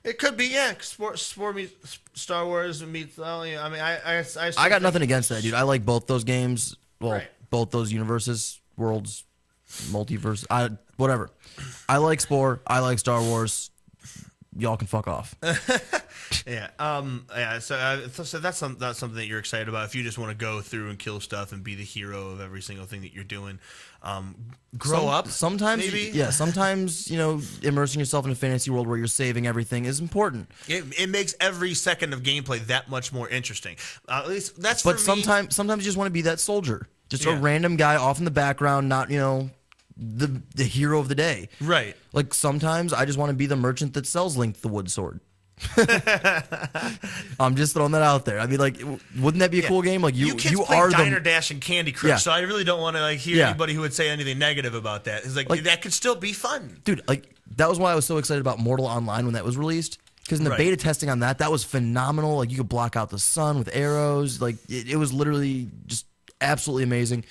Speaker 2: It could be, yeah. Spore meets Star Wars meets. I mean,
Speaker 1: I got nothing against that, dude. I like both those games. Well,
Speaker 2: Right.
Speaker 1: both those universes, worlds, multiverse. Whatever. I like Spore. I like Star Wars. Y'all can fuck off.
Speaker 2: Yeah. Yeah. So that's something that you're excited about. If you just want to go through and kill stuff and be the hero of every single thing that you're doing, grow up.
Speaker 1: Sometimes,
Speaker 2: maybe.
Speaker 1: Yeah. Sometimes, immersing yourself in a fantasy world where you're saving everything is important.
Speaker 2: It makes every second of gameplay that much more interesting. At least that's.
Speaker 1: But
Speaker 2: for me.
Speaker 1: sometimes you just want to be that soldier, just a
Speaker 2: Yeah.
Speaker 1: random guy off in the background, not the hero of the day.
Speaker 2: Right.
Speaker 1: Like sometimes I just want to be the merchant that sells Link the Wood Sword. I'm just throwing that out there. I mean, like, wouldn't that be a cool game? Like
Speaker 2: you kids play
Speaker 1: are
Speaker 2: Diner
Speaker 1: the
Speaker 2: Dash and Candy Crush,
Speaker 1: Yeah.
Speaker 2: so I really don't want to hear anybody who would say anything negative about that. It's like that could still be fun.
Speaker 1: dude. Like that was why I was so excited about Mortal Online when that was released. Because in the
Speaker 2: Right.
Speaker 1: beta testing on that was phenomenal. Like you could block out the sun with arrows. Like it was literally just absolutely amazing.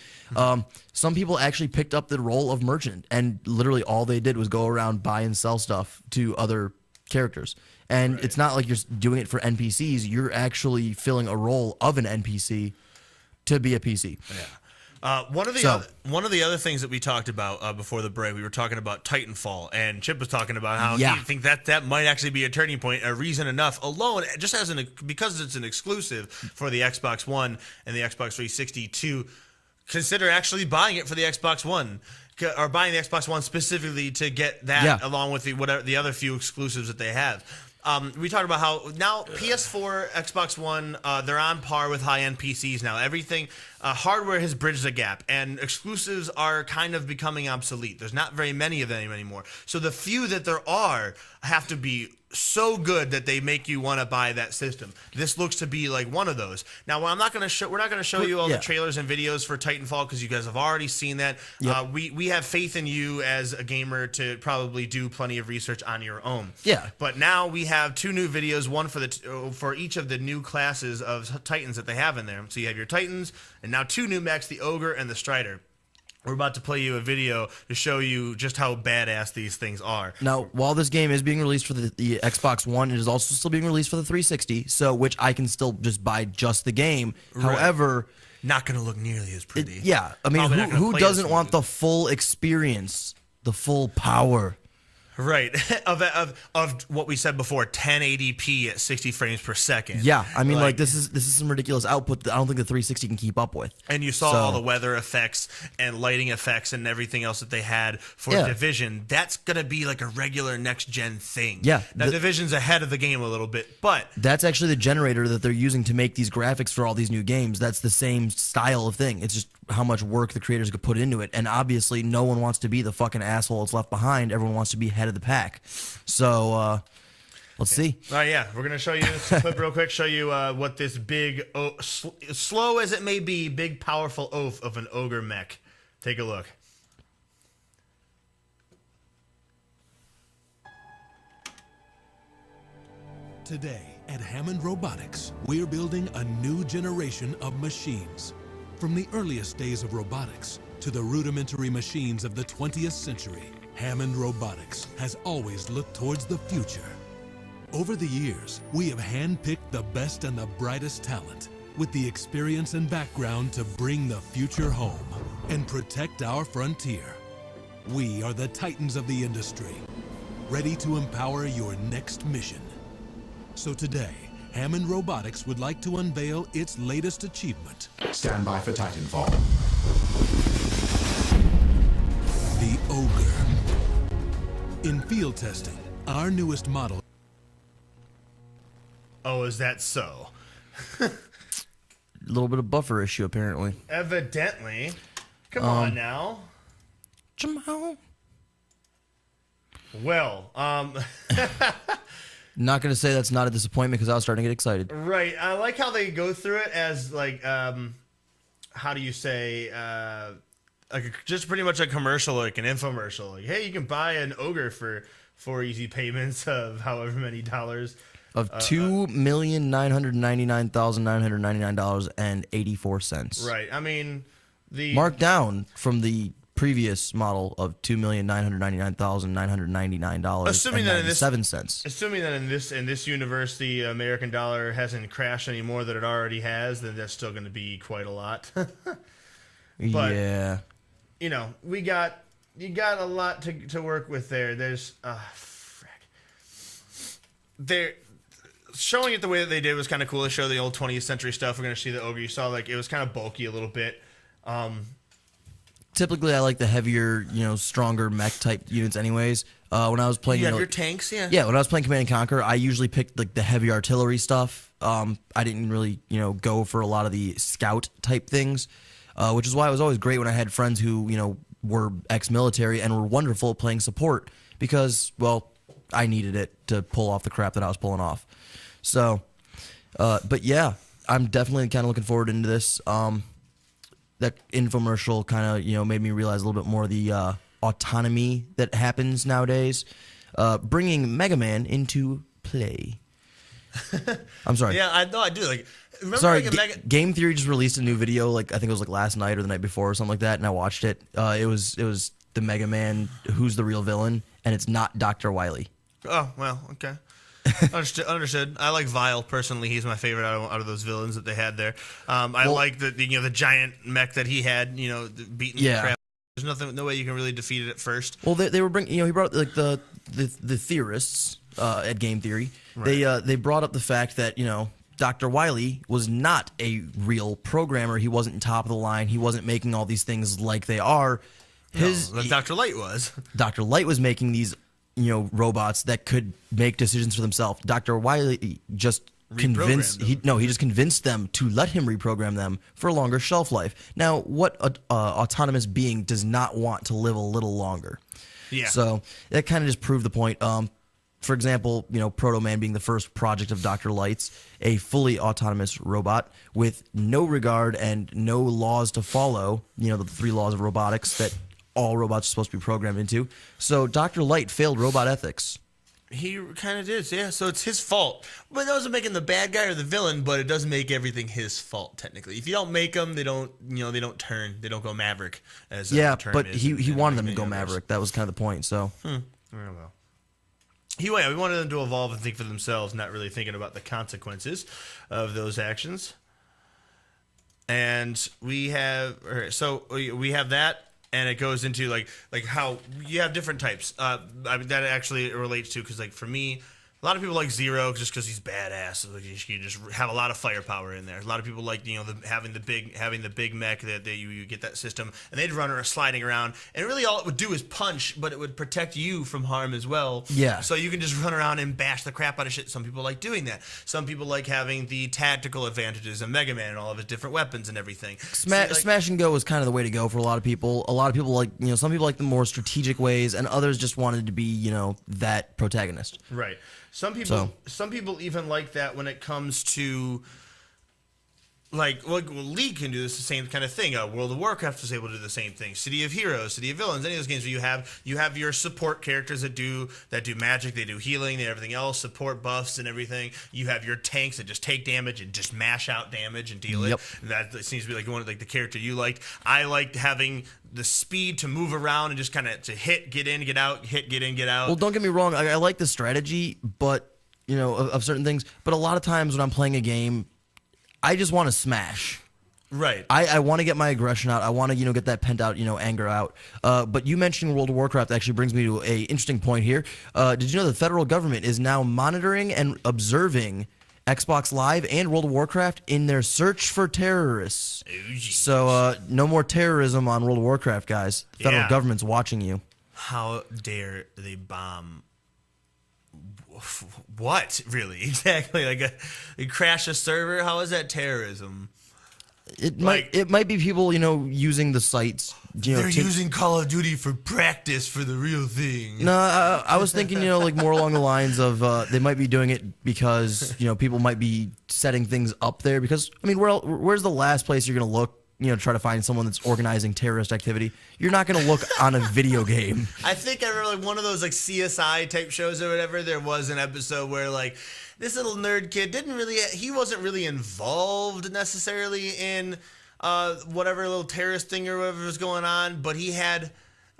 Speaker 1: Some people actually picked up the role of merchant, and literally all they did was go around buy and sell stuff to other characters. And it's not like you're doing it for NPCs. You're actually filling a role of an NPC to be a PC.
Speaker 2: Yeah. One of the other things that we talked about before the break, we were talking about Titanfall, and Chip was talking about how he think that might actually be a turning point, a reason enough alone, just because it's an exclusive for the Xbox One and the Xbox 360 to consider actually buying it for the Xbox One. Or buying the Xbox One specifically to get that along with the other few exclusives that they have. We talked about how now PS4, Xbox One, they're on par with high-end PCs now. Everything, hardware has bridged the gap, and exclusives are kind of becoming obsolete. There's not very many of them anymore. So the few that there are have to be so good that they make you want to buy that system. This looks to be like one of those. Now, we're not going to show you all the trailers and videos for Titanfall because you guys have already seen that.
Speaker 1: Yep.
Speaker 2: We have faith in you as a gamer to probably do plenty of research on your own.
Speaker 1: Yeah.
Speaker 2: But now we have 2 new videos, one for each of the new classes of Titans that they have in there. So you have your Titans, and now 2 new mechs, the Ogre and the Strider. we're about to play you a video to show you just how badass these things are.
Speaker 1: Now, while this game is being released for the Xbox One, it is also still being released for the 360, so which I can still just buy just the game.
Speaker 2: Right.
Speaker 1: However,
Speaker 2: not going to look nearly as pretty.
Speaker 1: I mean,
Speaker 2: Probably not gonna
Speaker 1: who
Speaker 2: play
Speaker 1: doesn't
Speaker 2: as
Speaker 1: want
Speaker 2: smooth.
Speaker 1: the full experience, the full power?
Speaker 2: Right. of what we said before, 1080p at 60 frames per second.
Speaker 1: Yeah, I mean, like this is some ridiculous output that I don't think the 360 can keep up with.
Speaker 2: And you saw all the weather effects and lighting effects and everything else that they had for Division. That's going to be like a regular next-gen thing.
Speaker 1: Yeah.
Speaker 2: Now, Division's ahead of the game a little bit, but...
Speaker 1: That's actually the generator that they're using to make these graphics for all these new games. That's the same style of thing. It's just how much work the creators could put into it. And obviously, no one wants to be the fucking asshole that's left behind. Everyone wants to be head of the pack. So, let's see.
Speaker 2: All right, yeah. We're going to show you this clip real quick, show you what this big, slow as it may be, big, powerful oaf of an ogre mech. Take a look.
Speaker 10: Today at Hammond Robotics, we're building a new generation of machines. From the earliest days of robotics to the rudimentary machines of the 20th century, Hammond Robotics has always looked towards the future. Over the years, we have handpicked the best and the brightest talent with the experience and background to bring the future home and protect our frontier. We are the titans of the industry, ready to empower your next mission. So today, Hammond Robotics would like to unveil its latest achievement.
Speaker 8: Stand by for Titanfall.
Speaker 10: The Ogre. In field testing, our newest model...
Speaker 2: Oh, is that so?
Speaker 1: A little bit of buffer issue, apparently.
Speaker 2: Evidently. Come on now.
Speaker 1: Jamal.
Speaker 2: Well,
Speaker 1: Not going to say that's not a disappointment because I was starting to get excited.
Speaker 2: right. I like how they go through it as like, how do you say, just pretty much a commercial, like an infomercial. Like, hey, you can buy an ogre for 4 easy payments of however many dollars.
Speaker 1: Of $2,999,999.84.
Speaker 2: Right. I mean, the
Speaker 1: Marked down from the previous model of $2,999,999.97.
Speaker 2: Assuming that in this universe the American dollar hasn't crashed any more than it already has, then that's still going to be quite a lot. But,
Speaker 1: yeah.
Speaker 2: You know, you got a lot to work with there. There's they're showing it the way that they did was kind of cool to show the old 20th century stuff. We're going to see the ogre. You saw like it was kind of bulky a little bit.
Speaker 1: Typically, I like the heavier, stronger mech type units. Anyways, when I was playing,
Speaker 2: your tanks, yeah.
Speaker 1: Yeah, when I was playing Command and Conquer, I usually picked like the heavy artillery stuff. I didn't really, go for a lot of the scout type things, which is why it was always great when I had friends who, were ex-military and were wonderful at playing support because, well, I needed it to pull off the crap that I was pulling off. So, but yeah, I'm definitely kind of looking forward into this. That infomercial kind of, made me realize a little bit more of the autonomy that happens nowadays, bringing Mega Man into play. I'm sorry.
Speaker 2: Yeah, I do. Like, remember
Speaker 1: sorry,
Speaker 2: like
Speaker 1: Game Theory just released a new video, like I think it was like last night or the night before or something like that, and I watched it. It was the Mega Man, who's the real villain, and it's not Dr. Wily.
Speaker 2: Oh, well, okay. Understood. I like Vile personally. He's my favorite out of those villains that they had there. I like the giant mech that he had. Beating the crap. There's no way you can really defeat it at first.
Speaker 1: Well, they were bringing. He brought like the theorists at Game Theory. Right. They brought up the fact that Dr. Wily was not a real programmer. He wasn't top of the line. He wasn't making all these things like they are.
Speaker 2: Dr. Light was.
Speaker 1: Dr. Light was making these robots that could make decisions for themselves. Dr. Wily just convinced he just convinced them to let him reprogram them for a longer shelf life. Now, what autonomous being does not want to live a little longer?
Speaker 2: Yeah.
Speaker 1: So that kind of just proved the point. For example, Proto Man being the first project of Dr. Light's, a fully autonomous robot with no regard and no laws to follow. The 3 laws of robotics that all robots are supposed to be programmed into. So Dr. Light failed robot ethics.
Speaker 2: He kind of did, yeah. So it's his fault. But it doesn't make him the bad guy or the villain, but it does make everything his fault, technically. If you don't make them, they don't turn. They don't go Maverick. As the term
Speaker 1: but
Speaker 2: is
Speaker 1: he
Speaker 2: in
Speaker 1: wanted them to
Speaker 2: the
Speaker 1: go
Speaker 2: universe.
Speaker 1: Maverick. That was kind of the point, so.
Speaker 2: Well. We wanted them to evolve and think for themselves, not really thinking about the consequences of those actions. And we have that. And it goes into like how you have different types. I mean, that actually relates to, because like for me, a lot of people like Zero just because he's badass. Like you just have a lot of firepower in there. A lot of people like having the big mech that you get that system, and they'd run sliding around, and really all it would do is punch, but it would protect you from harm as well.
Speaker 1: Yeah.
Speaker 2: So you can just run around and bash the crap out of shit. Some people like doing that. Some people like having the tactical advantages of Mega Man and all of his different weapons and everything.
Speaker 1: Smash and go was kind of the way to go for a lot of people. A lot of people like some people like the more strategic ways, and others just wanted to be that protagonist.
Speaker 2: Right. Some people even like that when it comes to League can do this the same kind of thing. World of Warcraft is able to do the same thing. City of Heroes, City of Villains, any of those games where you have your support characters that do magic, they do healing, they do everything else, support buffs and everything. You have your tanks that just take damage and just mash out damage and deal it. And that seems to be like one of the character you liked. I liked having the speed to move around and just kind of to hit, get in, get out, hit, get in, get out.
Speaker 1: Well, don't get me wrong. I like the strategy, but of certain things. But a lot of times when I'm playing a game, I just want to smash.
Speaker 2: Right.
Speaker 1: I want to get my aggression out. I want to get that pent out anger out. But you mentioning World of Warcraft actually brings me to a interesting point here. Did you know the federal government is now monitoring and observing Xbox Live and World of Warcraft in their search for terrorists? So no more terrorism on World of Warcraft, guys. The federal government's watching you.
Speaker 2: How dare they bomb? What really exactly? They crash a server? How is that terrorism?
Speaker 1: It might be people using the sites.
Speaker 2: They're using Call of Duty for practice for the real thing.
Speaker 1: No, I was thinking more along the lines of they might be doing it because people might be setting things up there. Because I mean, where's the last place you're gonna look? Try to find someone that's organizing terrorist activity. You're not going to look on a video game.
Speaker 2: I think I remember one of those CSI type shows or whatever. There was an episode where this little nerd kid he wasn't really involved necessarily in whatever little terrorist thing or whatever was going on, but he had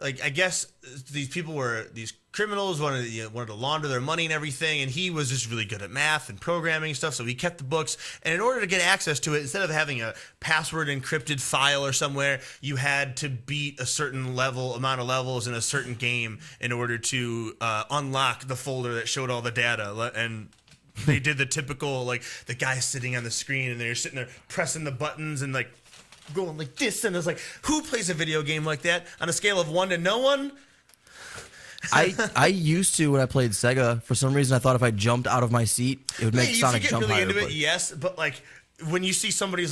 Speaker 2: I guess these people were these criminals wanted to launder their money and everything, and he was just really good at math and programming stuff, so he kept the books. And in order to get access to it, instead of having a password encrypted file or somewhere, you had to beat a certain amount of levels in a certain game in order to unlock the folder that showed all the data. And they did the typical the guy sitting on the screen and they're sitting there pressing the buttons and going like this, and it's who plays a video game like that on a scale of 1 to no one?
Speaker 1: I used to when I played Sega. For some reason, I thought if I jumped out of my seat, it would make Sonic jump
Speaker 2: really
Speaker 1: higher.
Speaker 2: Into it, yes, but when you see somebody's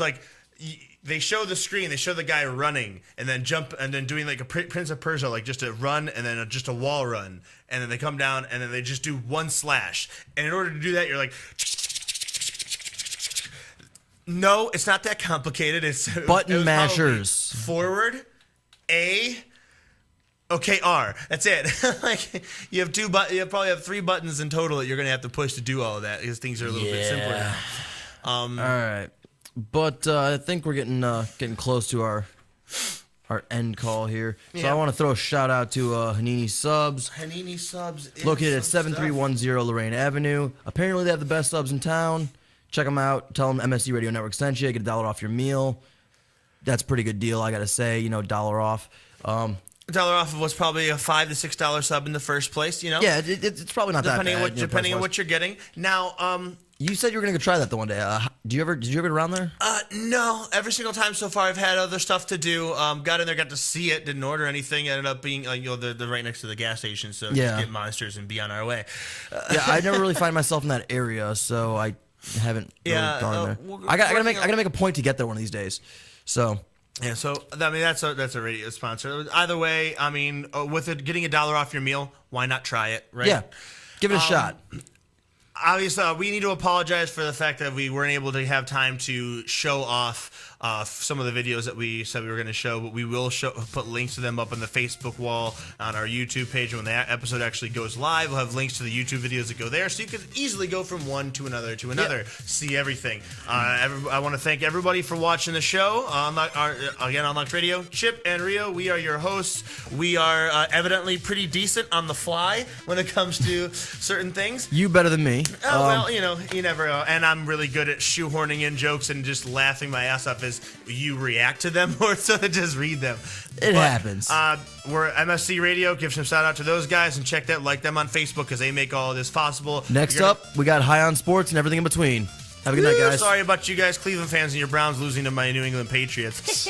Speaker 2: they show the screen, they show the guy running and then jump and then doing a Prince of Persia, just a run and then just a wall run, and then they come down and then they just do one slash. And in order to do that, you're no, it's not that complicated. It's
Speaker 1: button mashers.
Speaker 2: Forward, A. Okay, R. That's it. You probably have 3 buttons in total that you're gonna have to push to do all of that because things are a little bit simpler now.
Speaker 1: All right, but I think we're getting close to our end call here. So I want to throw a shout out to Hanini Subs.
Speaker 2: Hanini Subs,
Speaker 1: located at 7310 Lorraine Avenue. Apparently, they have the best subs in town. Check them out. Tell them MSC Radio Network sent you. Get $1 off your meal. That's a pretty good deal, I gotta say. $1 off.
Speaker 2: $1 off of what's probably a $5 to $6 sub in the first place.
Speaker 1: Yeah, it's probably not that bad.
Speaker 2: Depending on what you're getting. Now,
Speaker 1: you said you were gonna go try that the one day. Did you ever get around there?
Speaker 2: No. Every single time so far, I've had other stuff to do. Got in there, got to see it, didn't order anything. Ended up being they're right next to the gas station, so just get monsters and be on our way.
Speaker 1: I never really find myself in that area, so I haven't really gone there. I gotta make a point to get there one of these days. So.
Speaker 2: Yeah, so I mean that's a radio sponsor. Either way, I mean, with it getting $1 off your meal, why not try it, right?
Speaker 1: Yeah, give it a shot.
Speaker 2: obviously, we need to apologize for the fact that we weren't able to have time to show off some of the videos that we said we were going to show, but we will put links to them up on the Facebook wall on our YouTube page. And when that episode actually goes live, we'll have links to the YouTube videos that go there, so you can easily go from one to another, see everything. I want to thank everybody for watching the show. Again, Unlocked Radio, Chip and Rio, we are your hosts. We are evidently pretty decent on the fly when it comes to certain things.
Speaker 1: You better than me.
Speaker 2: Well, you never know. And I'm really good at shoehorning in jokes and just laughing my ass off as you react to them more so than just read them.
Speaker 1: It happens.
Speaker 2: We're MSC Radio. Give some shout out to those guys and check that, like them on Facebook because they make all of this possible.
Speaker 1: Next up, we got High on Sports and everything in between. Have a good night, guys.
Speaker 2: Sorry about you guys, Cleveland fans, and your Browns losing to my New England Patriots.